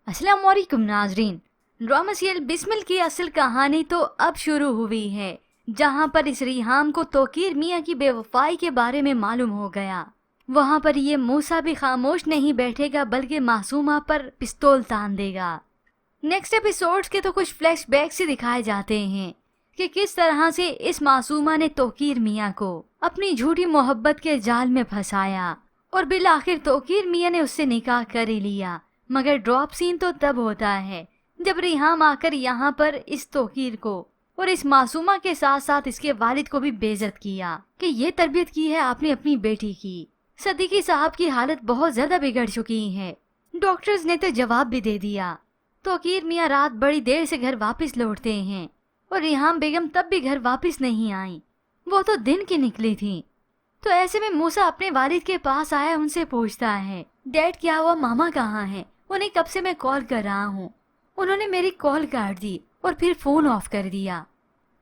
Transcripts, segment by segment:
अस्सलाम वालेकुम नाजरीन। ड्रामा सीरियल बिस्मिल की असल कहानी तो अब शुरू हुई है, जहां पर इस रिहाम को तोकीर मियां की बेवफाई के बारे में मालूम हो गया। वहां पर ये मूसा भी खामोश नहीं बैठेगा बल्कि मासूमा पर पिस्तौल तान देगा। नेक्स्ट एपिसोड्स के तो कुछ फ्लैशबैक से दिखाए जाते हैं कि किस तरह से इस मासूमा ने तोकीर मियां को अपनी झूठी मोहब्बत के जाल में फंसाया और बिल आखिर तोकीर मियां ने उससे निकाह कर ही लिया। मगर ड्रॉप सीन तो तब होता है जब रिहाम आकर यहाँ पर इस तोकीर को और इस मासूमा के साथ साथ इसके वालिद को भी बेइज्जत किया कि ये तरबियत की है आपने अपनी बेटी की। सदीकी साहब की हालत बहुत ज्यादा बिगड़ चुकी है। डॉक्टर्स ने तो जवाब भी दे दिया। तोकीर मियाँ रात बड़ी देर से घर वापस लौटते हैं और रिहाम बेगम तब भी घर वापस नहीं आई। वो तो दिन की निकली थी। तो ऐसे में मूसा अपने वालिद के पास आया, उनसे पूछता है, डैड क्या हुआ, मामा कहाँ हैं? उन्हें कब से मैं कॉल कर रहा हूँ, उन्होंने मेरी कॉल काट दी और फिर फोन ऑफ कर दिया।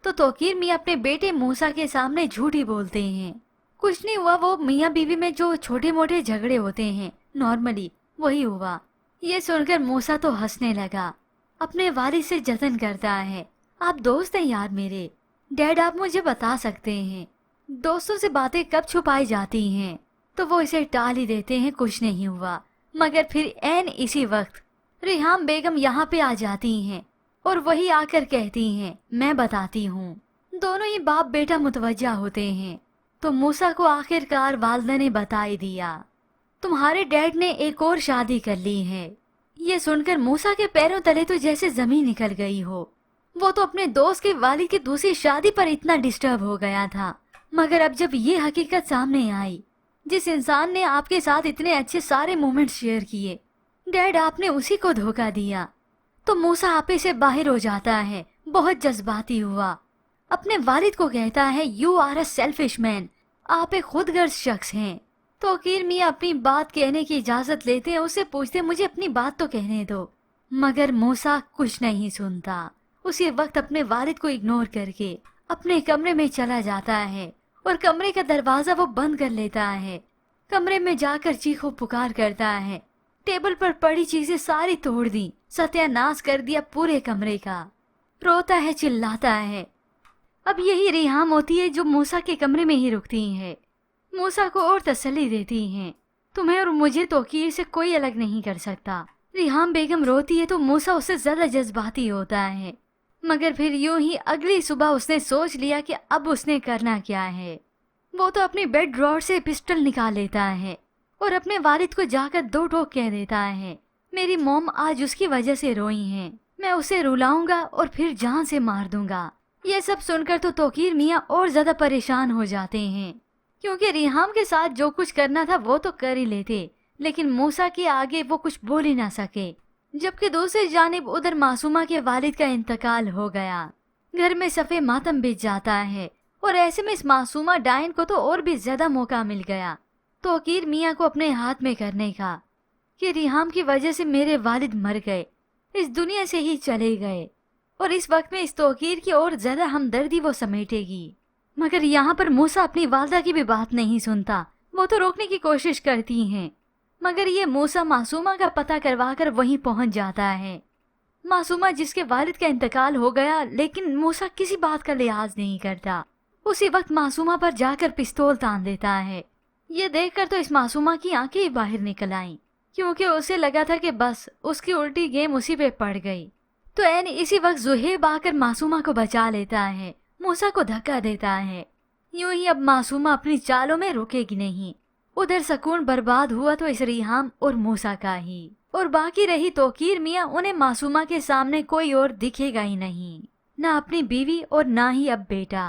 तो तोकीर मियाँ अपने बेटे मूसा के सामने झूठी बोलते हैं। कुछ नहीं हुआ, वो मियाँ बीवी में जो छोटे मोटे झगड़े होते हैं नॉर्मली वही हुआ। ये सुनकर मूसा तो हंसने लगा, अपने वालिद से जतन करता है, आप दोस्त हैं यार मेरे। डैड आप मुझे बता सकते हैं दोस्तों से बातें कब छुपाई जाती हैं? तो वो इसे टाल ही देते हैं, कुछ नहीं हुआ। मगर फिर ऐन इसी वक्त रिहाम बेगम यहाँ पे आ जाती हैं और वही आकर कहती हैं, मैं बताती हूँ। दोनों ही बाप बेटा मुतवज्जा होते हैं। तो मूसा को आखिरकार वालदा ने बता ही दिया, तुम्हारे डैड ने एक और शादी कर ली है। ये सुनकर मूसा के पैरों तले तो जैसे जमीन निकल गई हो। वो तो अपने दोस्त के वालिद की दूसरी शादी पर इतना डिस्टर्ब हो गया था, मगर अब जब ये हकीकत सामने आई, जिस इंसान ने आपके साथ इतने अच्छे सारे मोमेंट्स शेयर किए, डैड आपने उसी को धोखा दिया, तो मूसा आपे से बाहर हो जाता है। बहुत जज्बाती हुआ अपने वालिद को कहता है, you are a selfish man, आप एक खुदगर्ज शख्स हैं। तोकीर मियाँ अपनी बात कहने की इजाजत लेते हैं, उससे पूछते मुझे अपनी बात तो कहने दो। मगर मूसा कुछ नहीं सुनता। उसी वक्त अपने वालिद को इग्नोर करके अपने कमरे में चला जाता है और कमरे का दरवाजा वो बंद कर लेता है। कमरे में जाकर चीखो पुकार करता है, टेबल पर पड़ी चीजें सारी तोड़ दी, सत्यानाश कर दिया पूरे कमरे का। रोता है, चिल्लाता है। अब यही रिहाम होती है जो मूसा के कमरे में ही रुकती है, मूसा को और तसल्ली देती हैं, तुम्हें और मुझे तोकीर से कोई अलग नहीं कर सकता। रिहाम बेगम रोती है तो मूसा उससे ज्यादा जज्बाती होता है। मगर फिर यूं ही अगली सुबह उसने सोच लिया कि अब उसने करना क्या है। वो तो अपनी बेड ड्रॉर से पिस्टल निकाल लेता है और अपने वालिद को जाकर दो टोक कह देता है, मेरी मॉम आज उसकी वजह से रोई हैं, मैं उसे रुलाऊंगा और फिर जान से मार दूंगा। ये सब सुनकर तो तोकीर मियाँ और ज्यादा परेशान हो जाते हैं, क्योंकि रिहाम के साथ जो कुछ करना था वो तो कर ही लेते, लेकिन मूसा के आगे वो कुछ बोल ही ना सके। जबकि दूसरी जानिब उधर मासूमा के वालिद का इंतकाल हो गया। घर में सफ़े मातम बिछ जाता है और ऐसे में इस मासूमा डायन को तो और भी ज्यादा मौका मिल गया तोकीर मियाँ को अपने हाथ में करने का, कि रिहाम की वजह से मेरे वालिद मर गए, इस दुनिया से ही चले गए। और इस वक्त में इस तोकीर की और ज्यादा हमदर्दी वो समेटेगी। मगर यहाँ पर मूसा अपनी वालदा की भी बात नहीं सुनता, वो तो रोकने की कोशिश करती हैं। मगर ये मूसा मासूमा का पता करवाकर वहीं पहुंच जाता है। मासूमा जिसके वालिद का इंतकाल हो गया, लेकिन मूसा किसी बात का लिहाज नहीं करता। उसी वक्त मासूमा पर जाकर पिस्तौल तान देता है। ये देखकर तो इस मासूमा की आंखें ही बाहर निकल आईं, क्योंकि उसे लगा था कि बस उसकी उल्टी गेम उसी पे पड़ गई। तो ऐन इसी वक्त जुहेब आकर मासूमा को बचा लेता है, मूसा को धक्का देता है। यूं ही अब मासूमा अपनी चालों में रुकेगी नहीं। उधर सुकून बर्बाद हुआ तो इस रिहाम और मूसा का ही, और बाकी रही तोकीर मियाँ, उन्हें मासूमा के सामने कोई और दिखेगा ही नहीं, ना अपनी बीवी और ना ही अब बेटा।